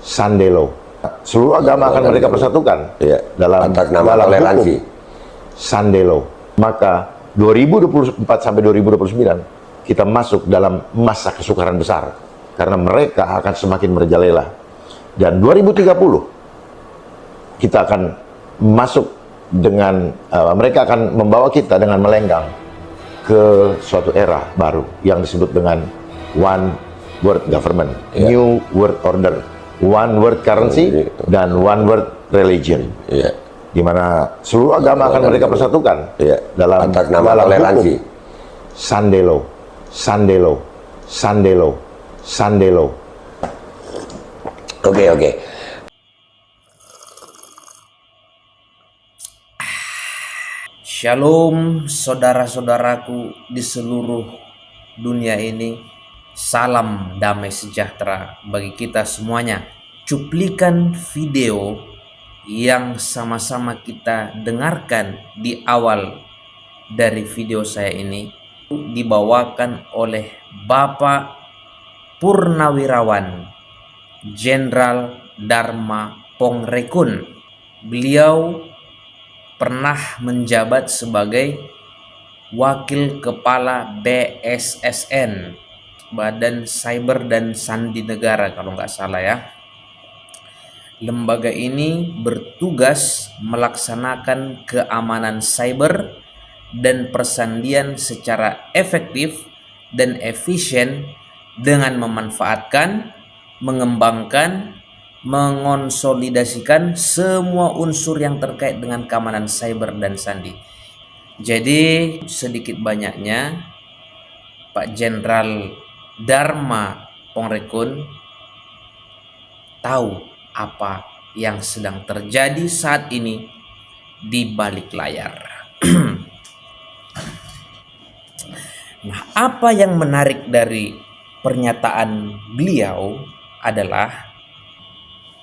Sandelo. Seluruh agama akan mereka persatukan dalam atas nama dalam toleransi. hukum Sandelo. Maka 2024 sampai 2029 kita masuk dalam masa kesukaran besar karena mereka akan semakin merajalela. Dan 2030 kita akan masuk dengan mereka akan membawa kita dengan melenggang ke suatu era baru yang disebut dengan One World Government, New World Order, One World Currency, dan One World Religion, di mana seluruh agama akan mereka persatukan dalam atas nama toleransi. Sandelo, Sandelo, Sandelo, Sandelo. Oke. Shalom saudara-saudaraku di seluruh dunia ini. Salam damai sejahtera bagi kita semuanya. Cuplikan video yang sama-sama kita dengarkan di awal dari video saya ini dibawakan oleh Bapak Purnawirawan Jenderal Dharma Pongrekun. Beliau pernah menjabat sebagai Wakil Kepala BSSN, Badan Cyber dan Sandi Negara kalau nggak salah ya. Lembaga ini bertugas melaksanakan keamanan cyber dan persandian secara efektif dan efisien dengan memanfaatkan, mengembangkan, mengonsolidasikan semua unsur yang terkait dengan keamanan cyber dan sandi. Jadi sedikit banyaknya Pak Jenderal Dharma Pongrekun tahu apa yang sedang terjadi saat ini di balik layar. Nah, apa yang menarik dari pernyataan beliau adalah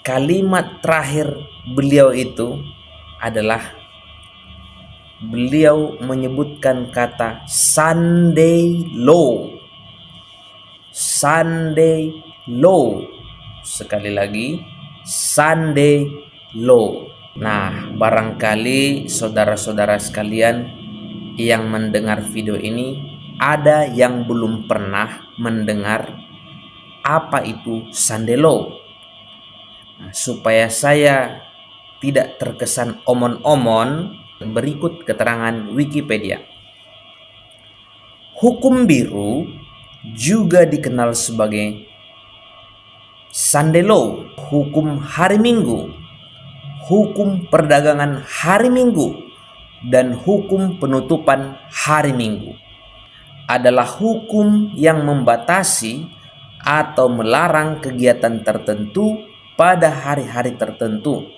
kalimat terakhir beliau itu adalah beliau menyebutkan kata Sunday Law. Sunday Law. Sekali lagi, Sunday Law. Nah, barangkali saudara-saudara sekalian yang mendengar video ini ada yang belum pernah mendengar apa itu Sunday Law. Nah, supaya saya tidak terkesan omon-omon, berikut keterangan Wikipedia. Hukum biru juga dikenal sebagai Sunday Law, hukum hari Minggu, hukum perdagangan hari Minggu, dan hukum penutupan hari Minggu. Adalah hukum yang membatasi atau melarang kegiatan tertentu pada hari-hari tertentu,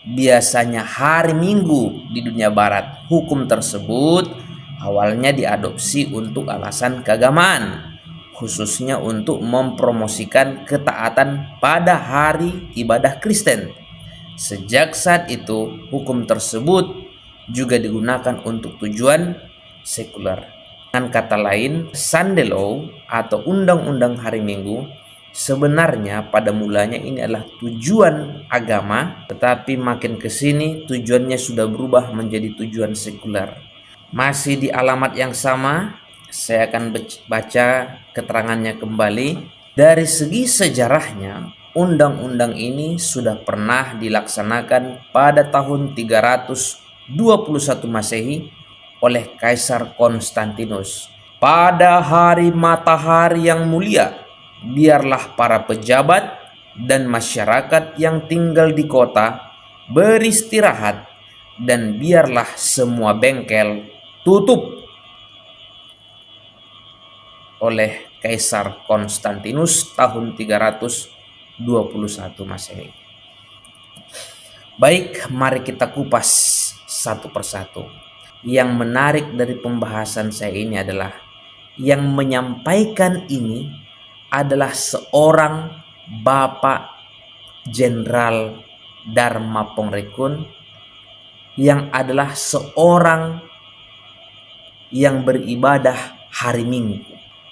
biasanya hari Minggu di dunia barat. Hukum tersebut awalnya diadopsi untuk alasan keagamaan, khususnya untuk mempromosikan ketaatan pada hari ibadah Kristen. Sejak saat itu, hukum tersebut juga digunakan untuk tujuan sekuler. Dengan kata lain, Sunday Law atau undang-undang hari Minggu sebenarnya pada mulanya ini adalah tujuan agama, tetapi makin ke sini tujuannya sudah berubah menjadi tujuan sekuler. Masih di alamat yang sama, saya akan baca keterangannya kembali. Dari segi sejarahnya, undang-undang ini sudah pernah dilaksanakan pada tahun 321 Masehi oleh Kaisar Konstantinus. Pada hari matahari yang mulia, biarlah para pejabat dan masyarakat yang tinggal di kota beristirahat, dan biarlah semua bengkel tutup. Oleh Kaisar Konstantinus tahun 321 Masehi. Baik, mari kita kupas satu persatu. Yang menarik dari pembahasan saya ini adalah yang menyampaikan ini adalah seorang Bapak Jenderal Dharma Pongrekun yang adalah seorang yang beribadah hari Minggu.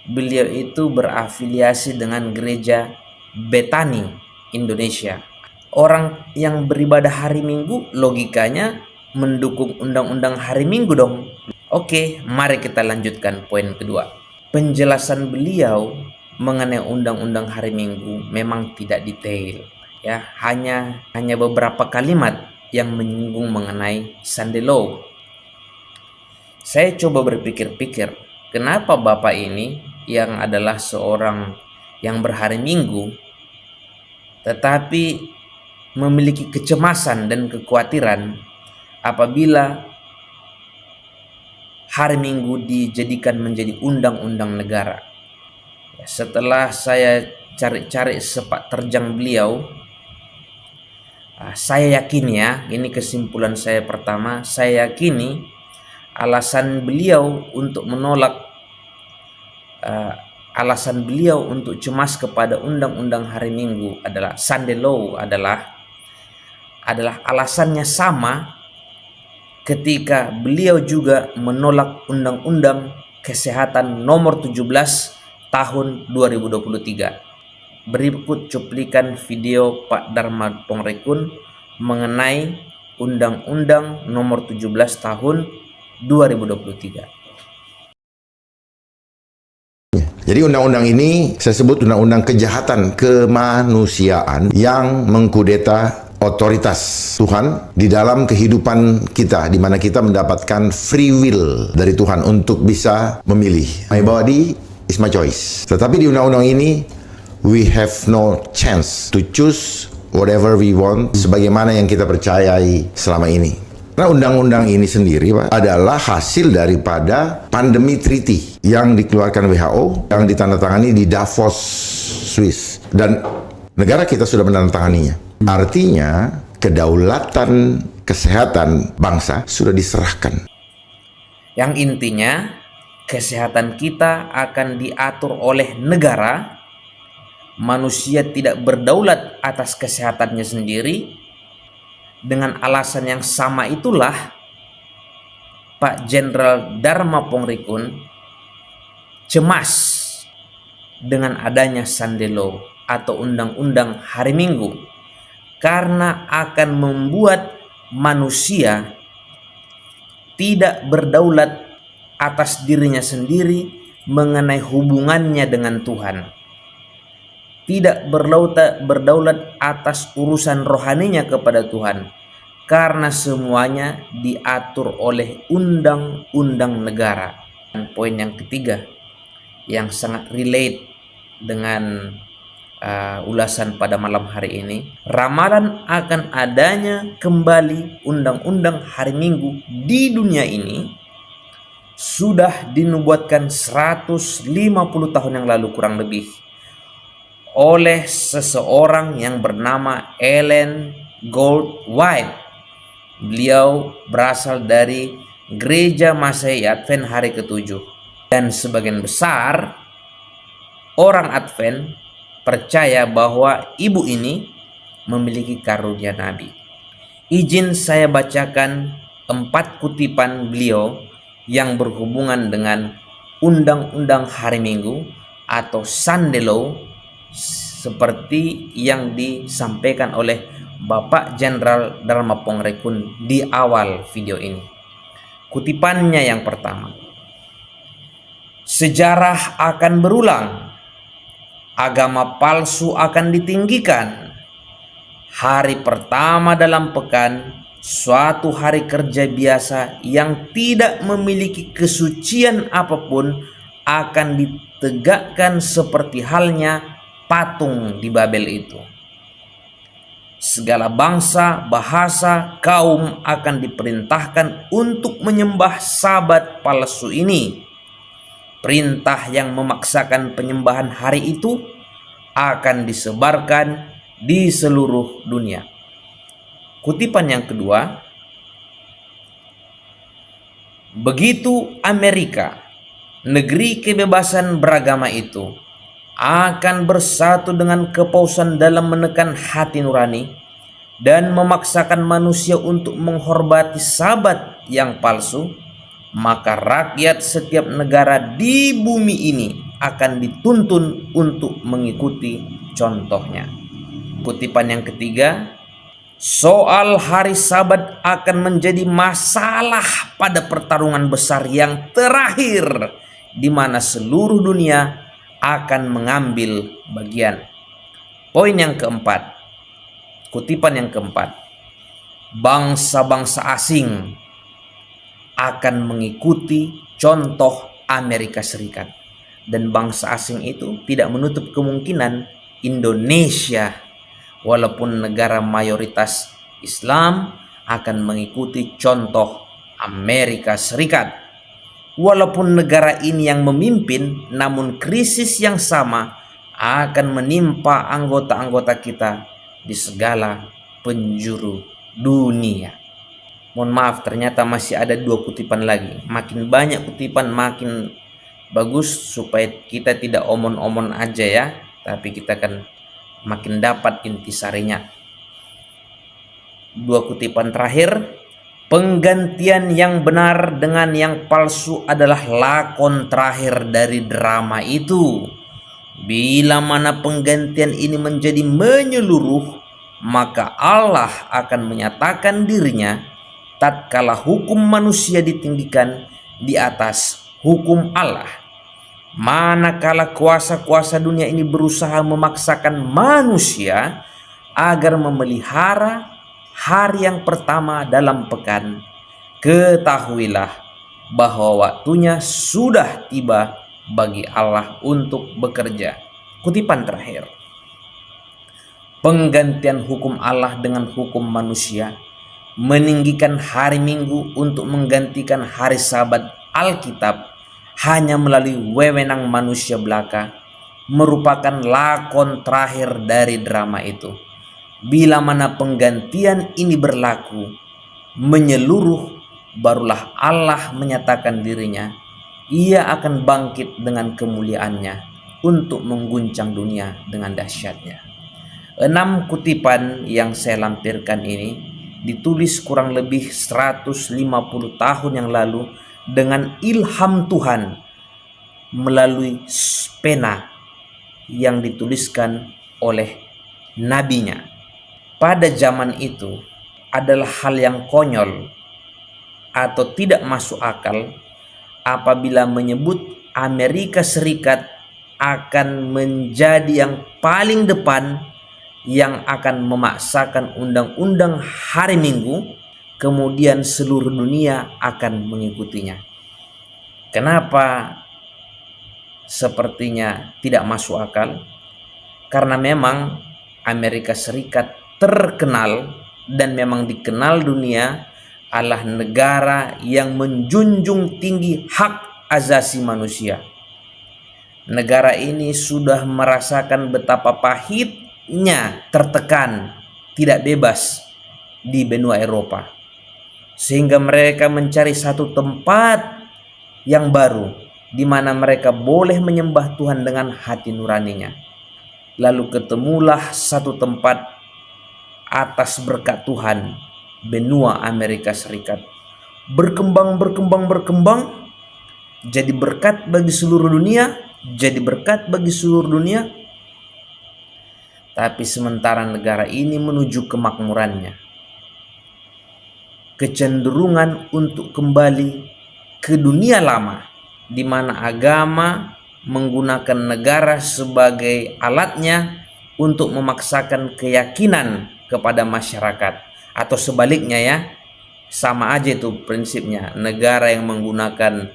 Beliau itu berafiliasi dengan gereja Bethany Indonesia. Orang yang beribadah hari Minggu logikanya mendukung undang-undang hari Minggu dong. Oke, mari kita lanjutkan poin kedua. Penjelasan beliau mengenai undang-undang hari Minggu memang tidak detail, ya, hanya beberapa kalimat yang menyinggung mengenai Sunday Law. Saya coba berpikir-pikir, kenapa Bapak ini yang adalah seorang yang berhari Minggu tetapi memiliki kecemasan dan kekhawatiran apabila hari Minggu dijadikan menjadi undang-undang negara. Setelah saya cari-cari sepak terjang beliau, saya yakin, ya, ini kesimpulan saya pertama, saya yakini alasan beliau untuk menolak, alasan beliau untuk cemas kepada undang-undang hari Minggu adalah Sunday Law adalah alasannya sama ketika beliau juga menolak Undang-Undang Kesehatan Nomor 17 tahun 2023. Berikut cuplikan video Pak Dharma Pongrekun mengenai Undang-Undang Nomor 17 tahun 2023. Jadi undang-undang ini saya sebut undang-undang kejahatan kemanusiaan yang mengkudeta otoritas Tuhan di dalam kehidupan kita, di mana kita mendapatkan free will dari Tuhan untuk bisa memilih. My body is my choice. Tetapi di undang-undang ini, we have no chance to choose whatever we want sebagaimana yang kita percayai selama ini. Karena undang-undang ini sendiri, Pak, adalah hasil daripada pandemi treaty yang dikeluarkan WHO, yang ditandatangani di Davos, Swiss. Dan negara kita sudah menandatanganinya. Artinya, kedaulatan kesehatan bangsa sudah diserahkan. Yang intinya, kesehatan kita akan diatur oleh negara. Manusia tidak berdaulat atas kesehatannya sendiri. Dengan alasan yang sama itulah Pak Jenderal Dharma Pongrekun cemas dengan adanya Sunday Law atau undang-undang hari Minggu, karena akan membuat manusia tidak berdaulat atas dirinya sendiri mengenai hubungannya dengan Tuhan. Tidak berdaulat atas urusan rohaninya kepada Tuhan, karena semuanya diatur oleh undang-undang negara. Dan poin yang ketiga yang sangat relate dengan ulasan pada malam hari ini, ramalan akan adanya kembali undang-undang hari Minggu di dunia ini sudah dinubuatkan 150 tahun yang lalu kurang lebih oleh seseorang yang bernama Ellen Goldwyn. Beliau berasal dari Gereja Masehi Advent Hari ke-7, dan sebagian besar orang Advent percaya bahwa ibu ini memiliki karunia nabi. Izin saya bacakan 4 kutipan beliau yang berhubungan dengan undang-undang hari Minggu atau Sunday Law, seperti yang disampaikan oleh Bapak Jenderal Dharma Pongrekun di awal video ini. Kutipannya yang pertama, sejarah akan berulang, agama palsu akan ditinggikan. Hari pertama dalam pekan, suatu hari kerja biasa yang tidak memiliki kesucian apapun, akan ditegakkan seperti halnya patung di Babel itu. Segala bangsa, bahasa, kaum akan diperintahkan untuk menyembah sabat palsu ini. Perintah yang memaksakan penyembahan hari itu akan disebarkan di seluruh dunia. Kutipan yang kedua, begitu Amerika, negeri kebebasan beragama itu, akan bersatu dengan kepausan dalam menekan hati nurani dan memaksakan manusia untuk menghormati sabat yang palsu, maka rakyat setiap negara di bumi ini akan dituntun untuk mengikuti contohnya. Kutipan yang ketiga, soal hari Sabat akan menjadi masalah pada pertarungan besar yang terakhir, di mana seluruh dunia akan mengambil bagian. Poin yang keempat, kutipan yang keempat, bangsa-bangsa asing akan mengikuti contoh Amerika Serikat. Dan bangsa asing itu tidak menutup kemungkinan Indonesia, walaupun negara mayoritas Islam, akan mengikuti contoh Amerika Serikat. Walaupun negara ini yang memimpin, namun krisis yang sama akan menimpa anggota-anggota kita di segala penjuru dunia. Mohon maaf, ternyata masih ada 2 kutipan lagi. Makin banyak kutipan makin bagus, supaya kita tidak omon-omon aja ya, tapi kita akan makin dapat intisarinya. 2 kutipan terakhir, penggantian yang benar dengan yang palsu adalah lakon terakhir dari drama itu. Bila mana penggantian ini menjadi menyeluruh, maka Allah akan menyatakan dirinya tatkala hukum manusia ditinggikan di atas hukum Allah. Manakala kuasa-kuasa dunia ini berusaha memaksakan manusia agar memelihara hari yang pertama dalam pekan, ketahuilah bahwa waktunya sudah tiba bagi Allah untuk bekerja. Kutipan terakhir, penggantian hukum Allah dengan hukum manusia, meninggikan hari Minggu untuk menggantikan hari Sabat Alkitab hanya melalui wewenang manusia belaka, merupakan lakon terakhir dari drama itu. Bila mana penggantian ini berlaku menyeluruh, barulah Allah menyatakan dirinya, Ia akan bangkit dengan kemuliaannya untuk mengguncang dunia dengan dahsyatnya. 6 kutipan yang saya lampirkan ini ditulis kurang lebih 150 tahun yang lalu dengan ilham Tuhan melalui pena yang dituliskan oleh nabinya. Pada zaman itu adalah hal yang konyol atau tidak masuk akal apabila menyebut Amerika Serikat akan menjadi yang paling depan yang akan memaksakan undang-undang hari Minggu, kemudian seluruh dunia akan mengikutinya. Kenapa sepertinya tidak masuk akal? Karena memang Amerika Serikat terkenal dan memang dikenal dunia adalah negara yang menjunjung tinggi hak asasi manusia. Negara ini sudah merasakan betapa pahitnya tertekan, tidak bebas di benua Eropa, sehingga mereka mencari satu tempat yang baru di mana mereka boleh menyembah Tuhan dengan hati nuraninya. Lalu ketemulah satu tempat atas berkat Tuhan, benua Amerika Serikat berkembang, jadi berkat bagi seluruh dunia, Tapi sementara negara ini menuju kemakmurannya, kecenderungan untuk kembali ke dunia lama, di mana agama menggunakan negara sebagai alatnya untuk memaksakan keyakinan kepada masyarakat, atau sebaliknya ya, sama aja itu prinsipnya. Negara yang menggunakan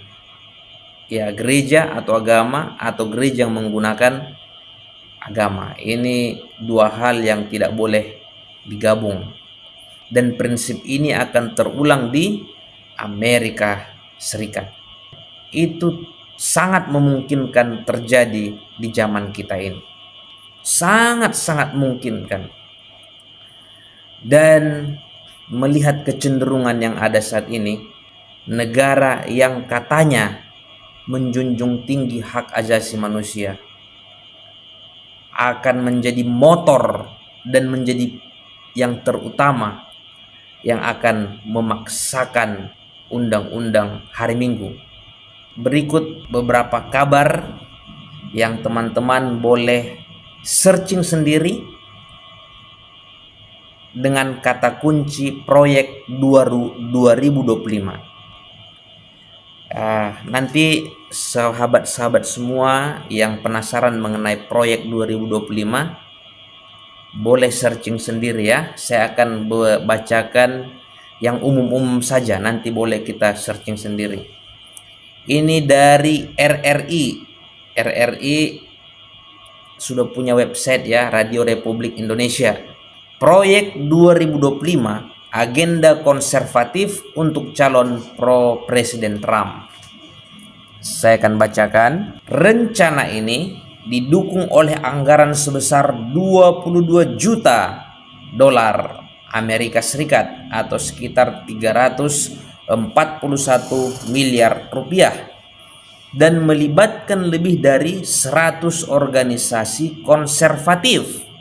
ya gereja atau agama, atau gereja yang menggunakan agama. Ini 2 hal yang tidak boleh digabung. Dan prinsip ini akan terulang di Amerika Serikat. Itu sangat memungkinkan terjadi di zaman kita ini. Sangat-sangat memungkinkan. Dan melihat kecenderungan yang ada saat ini, negara yang katanya menjunjung tinggi hak asasi manusia akan menjadi motor dan menjadi yang terutama yang akan memaksakan undang-undang hari Minggu. Berikut beberapa kabar yang teman-teman boleh searching sendiri dengan kata kunci proyek 2025. Nanti sahabat-sahabat semua yang penasaran mengenai proyek 2025 boleh searching sendiri ya. Saya akan bacakan yang umum-umum saja, nanti boleh kita searching sendiri. Ini dari RRI. RRI sudah punya website ya, Radio Republik Indonesia. Proyek 2025, agenda konservatif untuk calon pro Presiden Trump. Saya akan bacakan. Rencana ini didukung oleh anggaran sebesar 22 juta dolar Amerika Serikat atau sekitar 341 miliar rupiah dan melibatkan lebih dari 100 organisasi konservatif.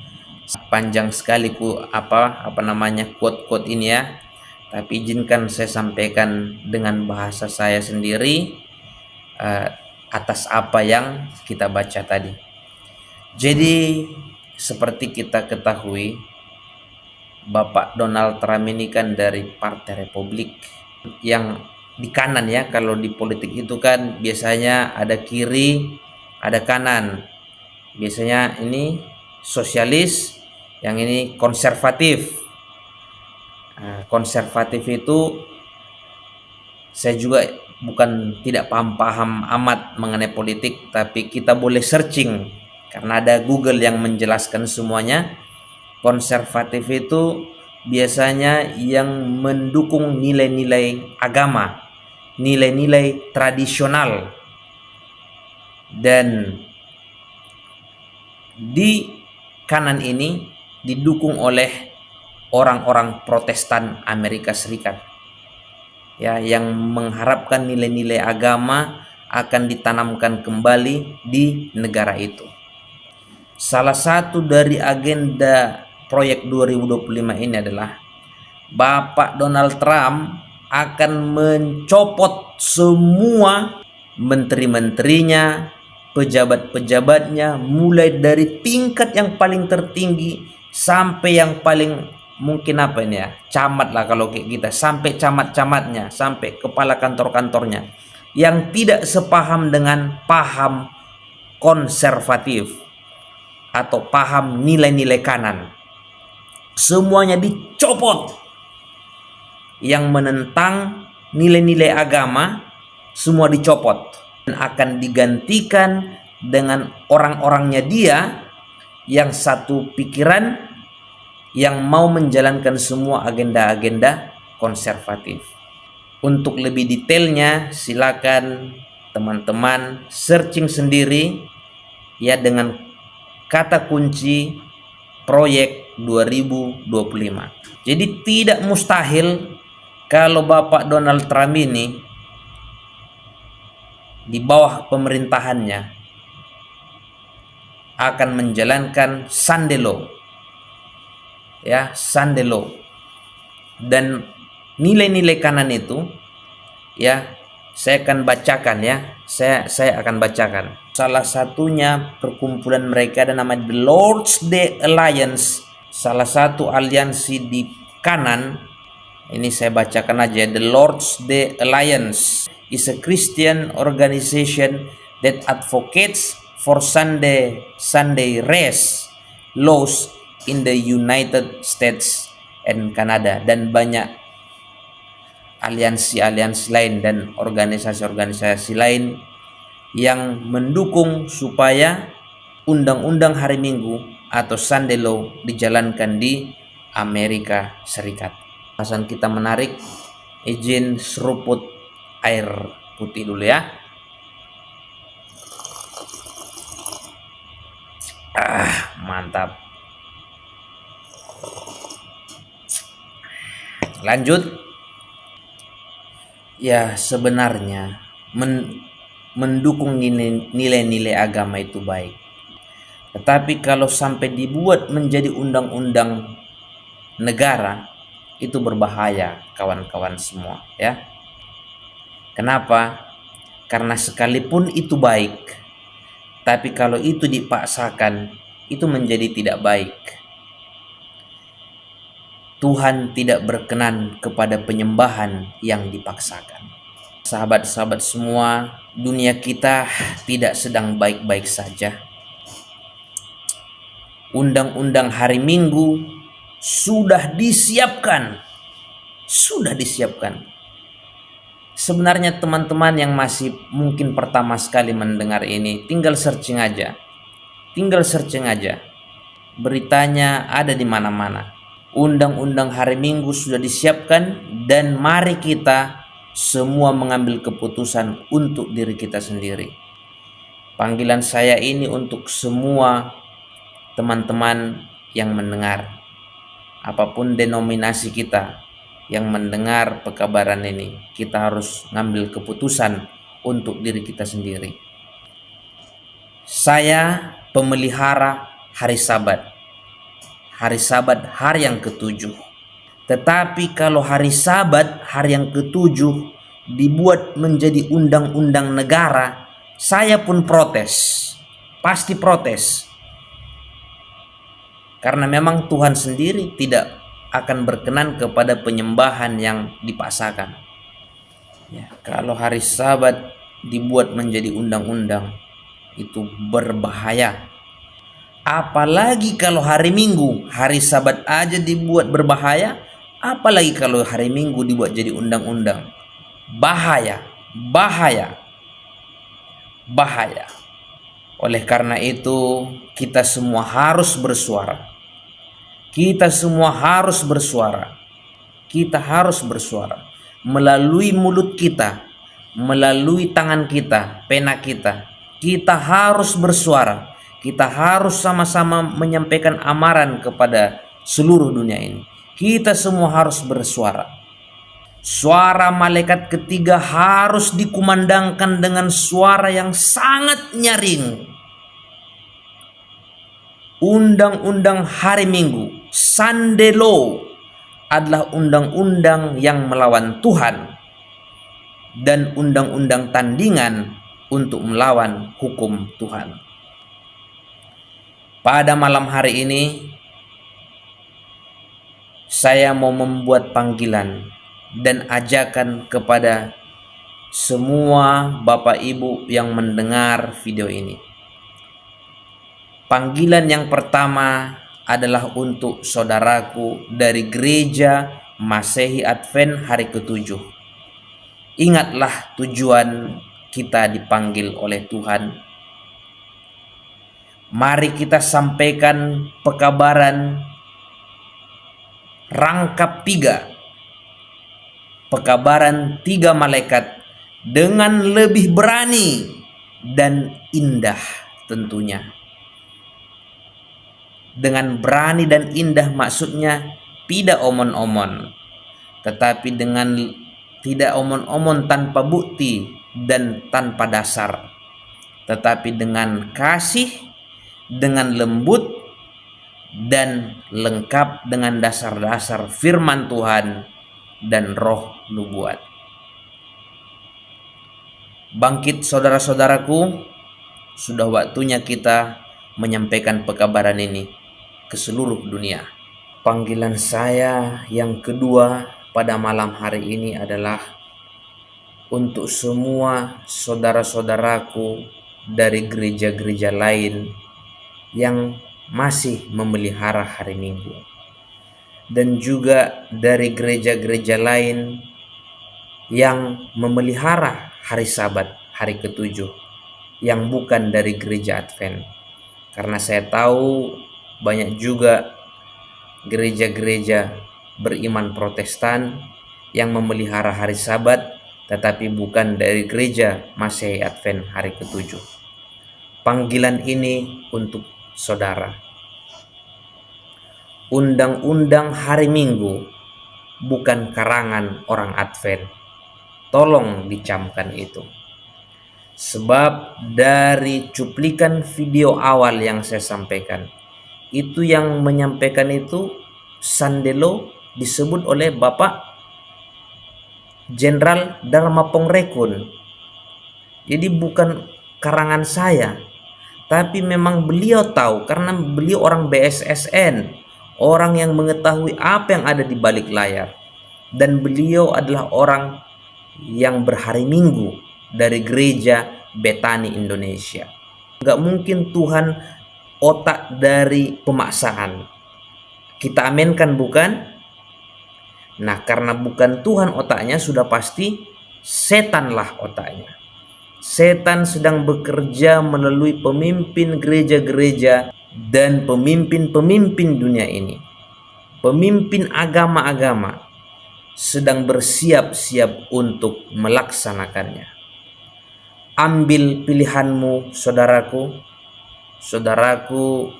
Panjang sekali quote-quote ini ya. Tapi izinkan saya sampaikan dengan bahasa saya sendiri atas apa yang kita baca tadi. Jadi seperti kita ketahui, Bapak Donald Trump ini kan dari Partai Republik yang di kanan ya. Kalau di politik itu kan biasanya ada kiri, ada kanan. Biasanya ini sosialis, yang ini konservatif. Konservatif itu saya juga bukan tidak paham amat mengenai politik, tapi kita boleh searching karena ada Google yang menjelaskan semuanya. Konservatif itu biasanya yang mendukung nilai-nilai agama, nilai-nilai tradisional, dan di kanan ini didukung oleh orang-orang Protestan Amerika Serikat ya, yang mengharapkan nilai-nilai agama akan ditanamkan kembali di negara itu. Salah satu dari agenda proyek 2025 ini adalah Bapak Donald Trump akan mencopot semua menteri-menterinya, pejabat-pejabatnya, mulai dari tingkat yang paling tertinggi sampai yang paling mungkin camat lah kalau kita, sampai camat-camatnya, sampai kepala kantor-kantornya yang tidak sepaham dengan paham konservatif atau paham nilai-nilai kanan. Semuanya dicopot. Yang menentang nilai-nilai agama semua dicopot dan akan digantikan dengan orang-orangnya dia yang satu pikiran, yang mau menjalankan semua agenda-agenda konservatif. Untuk lebih detailnya silakan teman-teman searching sendiri ya dengan kata kunci proyek 2025. Jadi tidak mustahil kalau Bapak Donald Trump ini di bawah pemerintahannya akan menjalankan Sunday Law ya, Sunday Law, dan nilai-nilai kanan itu ya saya akan bacakan ya, saya akan bacakan. Salah satunya perkumpulan mereka ada nama The Lord's Day Alliance, salah satu aliansi di kanan. Ini saya bacakan aja. The Lord's Day Alliance is a Christian organization that advocates for Sunday rest laws in the United States and Canada, dan banyak aliansi-aliansi lain dan organisasi-organisasi lain yang mendukung supaya undang-undang hari Minggu atau Sunday Law dijalankan di Amerika Serikat. Bahasan kita menarik, izin seruput air putih dulu ya. Mantap. Lanjut. Ya, sebenarnya mendukung nilai-nilai agama itu baik. Tetapi kalau sampai dibuat menjadi undang-undang negara, itu berbahaya kawan-kawan semua ya. Kenapa? Karena sekalipun itu baik, tapi kalau itu dipaksakan, itu menjadi tidak baik. Tuhan tidak berkenan kepada penyembahan yang dipaksakan. Sahabat-sahabat semua, dunia kita tidak sedang baik-baik saja. Undang-undang hari Minggu sudah disiapkan. Sebenarnya teman-teman yang masih mungkin pertama sekali mendengar ini, tinggal searching aja. Beritanya ada di mana-mana. Undang-undang hari Minggu sudah disiapkan, dan mari kita semua mengambil keputusan untuk diri kita sendiri. Panggilan saya ini untuk semua teman-teman yang mendengar, apapun denominasi kita yang mendengar pekabaran ini, kita harus ngambil keputusan untuk diri kita sendiri. Saya pemelihara hari Sabat. Hari Sabat hari yang ketujuh. Tetapi kalau hari Sabat hari yang ketujuh dibuat menjadi undang-undang negara, saya pun protes. Pasti protes. Karena memang Tuhan sendiri tidak akan berkenan kepada penyembahan yang dipaksakan. Ya, kalau hari Sabat dibuat menjadi undang-undang, itu berbahaya. Apalagi kalau hari Minggu, hari Sabat aja dibuat berbahaya, apalagi kalau hari Minggu dibuat jadi undang-undang. Bahaya. Oleh karena itu, kita semua harus bersuara. Kita harus bersuara melalui mulut kita, melalui tangan kita, pena kita. Kita harus bersuara. Kita harus sama-sama menyampaikan amaran kepada seluruh dunia ini. Kita semua harus bersuara. Suara malaikat ketiga harus dikumandangkan dengan suara yang sangat nyaring. Undang-undang hari Minggu, Sunday Law, adalah undang-undang yang melawan Tuhan dan undang-undang tandingan untuk melawan hukum Tuhan. Pada malam hari ini, saya mau membuat panggilan dan ajakan kepada semua Bapak Ibu yang mendengar video ini. Panggilan yang pertama adalah untuk saudaraku dari Gereja Masehi Advent hari ketujuh. Ingatlah tujuan kita dipanggil oleh Tuhan. Mari kita sampaikan pekabaran rangkap 3. Pekabaran 3 malaikat dengan lebih berani dan indah tentunya. Dengan berani dan indah maksudnya tidak omon-omon, tetapi dengan tidak omon-omon tanpa bukti dan tanpa dasar, tetapi dengan kasih, dengan lembut, dan lengkap dengan dasar-dasar firman Tuhan dan roh nubuat. Bangkit saudara-saudaraku, sudah waktunya kita menyampaikan pekabaran ini ke seluruh dunia. Panggilan saya yang kedua pada malam hari ini adalah untuk semua saudara-saudaraku dari gereja-gereja lain yang masih memelihara hari Minggu, dan juga dari gereja-gereja lain yang memelihara hari Sabat, hari ketujuh, yang bukan dari gereja Advent. Karena saya tahu banyak juga gereja-gereja beriman Protestan yang memelihara hari Sabat, tetapi bukan dari gereja Masehi Advent hari ketujuh. Panggilan ini untuk saudara. Undang-undang hari Minggu bukan karangan orang Advent. Tolong dicamkan itu. Sebab dari cuplikan video awal yang saya sampaikan, itu yang menyampaikan itu Sunday Law disebut oleh Bapak Jenderal Dharma Pongrekun. Jadi bukan karangan saya, tapi memang beliau tahu karena beliau orang BSSN, orang yang mengetahui apa yang ada di balik layar. Dan beliau adalah orang yang berhari Minggu dari gereja Betani Indonesia. Nggak mungkin Tuhan otak dari pemaksaan. Kita aminkan, bukan? Nah, karena bukan Tuhan otaknya, sudah pasti setanlah otaknya. Setan sedang bekerja melalui pemimpin gereja-gereja dan pemimpin-pemimpin dunia ini. Pemimpin agama-agama sedang bersiap-siap untuk melaksanakannya. Ambil pilihanmu, saudaraku, saudaraku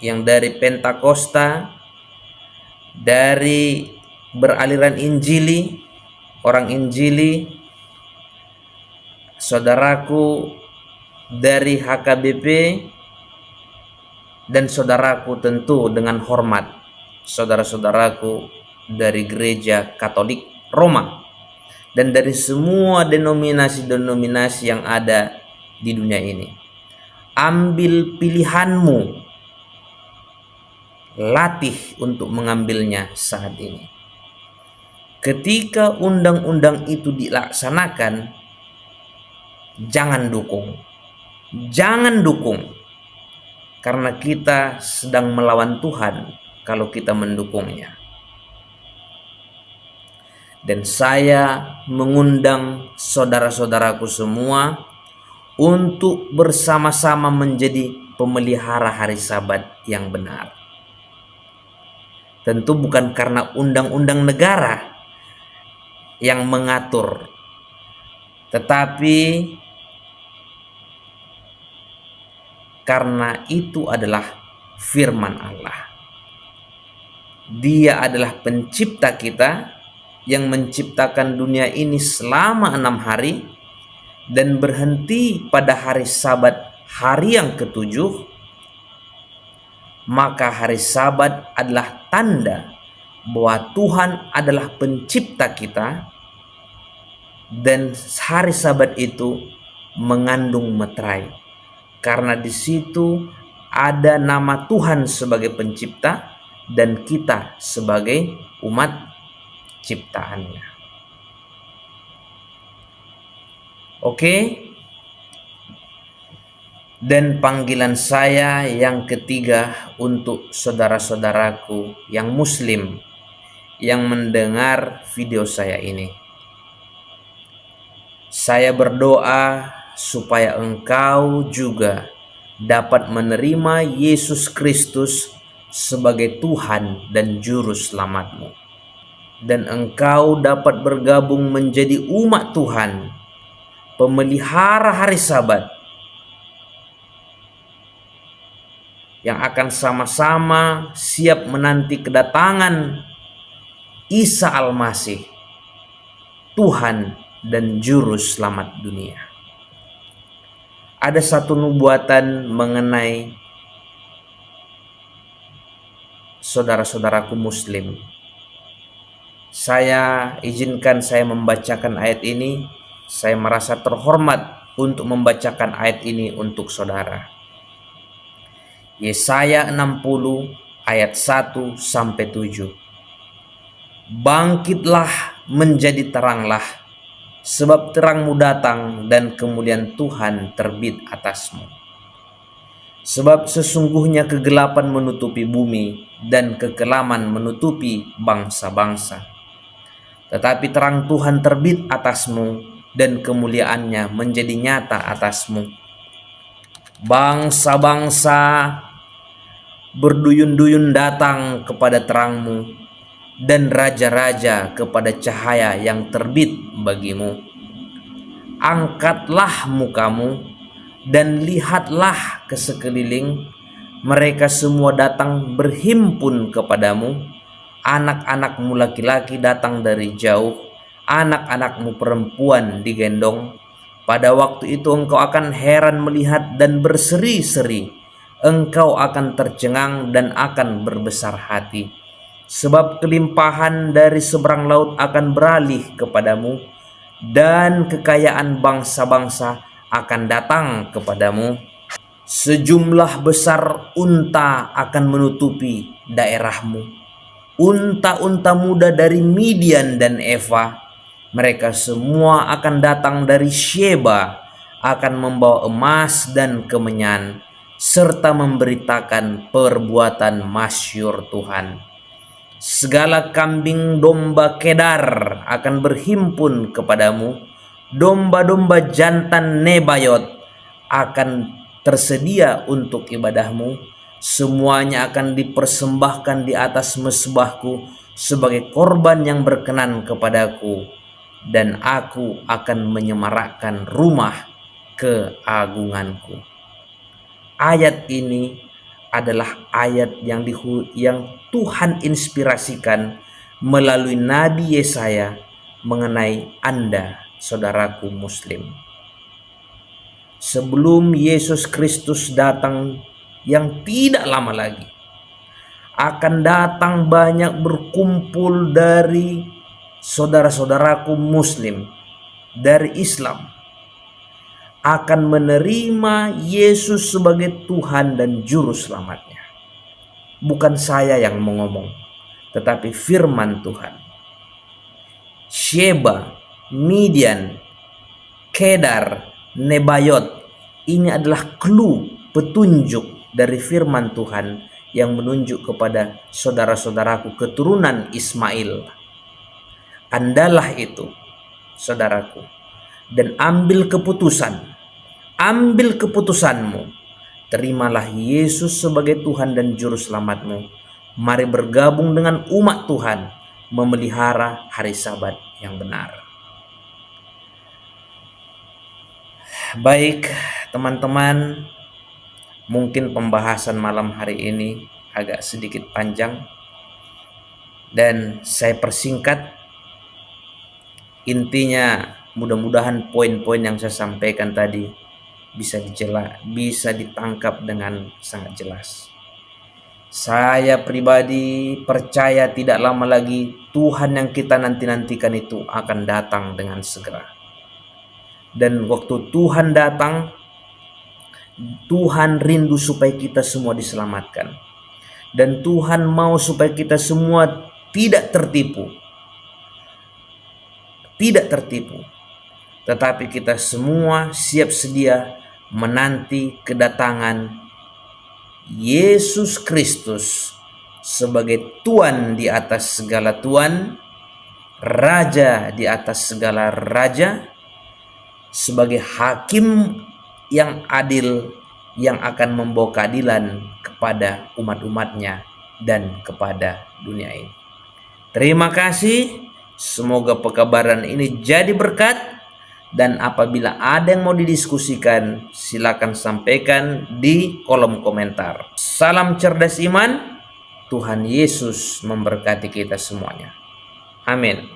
yang dari Pentakosta, dari beraliran Injili, orang Injili, saudaraku dari HKBP, dan saudaraku tentu dengan hormat, saudara-saudaraku dari gereja Katolik Roma, dan dari semua denominasi-denominasi yang ada di dunia ini. Ambil pilihanmu, latih untuk mengambilnya saat ini. Ketika undang-undang itu dilaksanakan, jangan dukung. Jangan dukung. Karena kita sedang melawan Tuhan kalau kita mendukungnya. Dan saya mengundang saudara-saudaraku semua untuk bersama-sama menjadi pemelihara hari Sabat yang benar. Tentu bukan karena undang-undang negara yang mengatur, tetapi karena itu adalah firman Allah. Dia adalah pencipta kita yang menciptakan dunia ini selama 6 hari dan berhenti pada hari Sabat, hari yang ketujuh. Maka hari Sabat adalah tanda bahwa Tuhan adalah pencipta kita, dan hari Sabat itu mengandung meterai karena di situ ada nama Tuhan sebagai pencipta dan kita sebagai umat ciptaannya. Oke? Dan panggilan saya yang ketiga untuk saudara-saudaraku yang muslim yang mendengar video saya ini. Saya berdoa supaya engkau juga dapat menerima Yesus Kristus sebagai Tuhan dan Juru Selamatmu. Dan engkau dapat bergabung menjadi umat Tuhan, pemelihara hari Sabat, yang akan sama-sama siap menanti kedatangan Isa Al-Masih, Tuhan dan Juru Selamat dunia. Ada satu nubuatan mengenai saudara-saudaraku muslim. Saya izinkan saya membacakan ayat ini. Saya merasa terhormat untuk membacakan ayat ini untuk saudara. Yesaya 60 ayat 1 sampai 7. Bangkitlah, menjadi teranglah, sebab terangmu datang dan kemuliaan Tuhan terbit atasmu. Sebab sesungguhnya kegelapan menutupi bumi dan kekelaman menutupi bangsa-bangsa. Tetapi terang Tuhan terbit atasmu dan kemuliaannya menjadi nyata atasmu. Bangsa-bangsa berduyun-duyun datang kepada terangmu, dan raja-raja kepada cahaya yang terbit bagimu. Angkatlah mukamu dan lihatlah ke sekeliling, mereka semua datang berhimpun kepadamu. Anak-anakmu laki-laki datang dari jauh, anak-anakmu perempuan digendong. Pada waktu itu engkau akan heran melihat dan berseri-seri. Engkau akan tercengang dan akan berbesar hati. Sebab kelimpahan dari seberang laut akan beralih kepadamu, dan kekayaan bangsa-bangsa akan datang kepadamu. Sejumlah besar unta akan menutupi daerahmu. Unta-unta muda dari Midian dan Eva, mereka semua akan datang dari Sheba, akan membawa emas dan kemenyan, serta memberitakan perbuatan masyhur Tuhan. Segala kambing domba Kedar akan berhimpun kepadamu, domba-domba jantan Nebayot akan tersedia untuk ibadahmu, semuanya akan dipersembahkan di atas mezbahku sebagai korban yang berkenan kepadaku, dan aku akan menyemarakkan rumah keagunganku. Ayat ini adalah ayat yang Tuhan inspirasikan melalui Nabi Yesaya mengenai Anda, saudaraku Muslim. Sebelum Yesus Kristus datang yang tidak lama lagi, akan datang banyak berkumpul dari saudara-saudaraku Muslim dari Islam, akan menerima Yesus sebagai Tuhan dan Juru Selamatnya. Bukan saya yang mengomong, tetapi firman Tuhan. Sheba, Midian, Kedar, Nebayot, ini adalah clue, petunjuk dari firman Tuhan yang menunjuk kepada saudara-saudaraku keturunan Ismail. Andalah itu, saudaraku, dan ambil keputusanmu. Terimalah Yesus sebagai Tuhan dan Juru Selamatmu. Mari bergabung dengan umat Tuhan memelihara hari Sabat yang benar. Baik, teman-teman, mungkin pembahasan malam hari ini agak sedikit panjang dan saya persingkat. Intinya, mudah-mudahan poin-poin yang saya sampaikan tadi bisa ditangkap dengan sangat jelas. Saya pribadi percaya tidak lama lagi Tuhan yang kita nanti-nantikan itu akan datang dengan segera. Dan waktu Tuhan datang, Tuhan rindu supaya kita semua diselamatkan. Dan Tuhan mau supaya kita semua tidak tertipu. Tetapi kita semua siap sedia menanti kedatangan Yesus Kristus sebagai Tuhan di atas segala Tuhan, Raja di atas segala raja, sebagai hakim yang adil yang akan membawa keadilan kepada umat-umatnya dan kepada dunia ini. Terima kasih, semoga pekabaran ini jadi berkat. Dan apabila ada yang mau didiskusikan, silakan sampaikan di kolom komentar. Salam cerdas iman, Tuhan Yesus memberkati kita semuanya. Amin.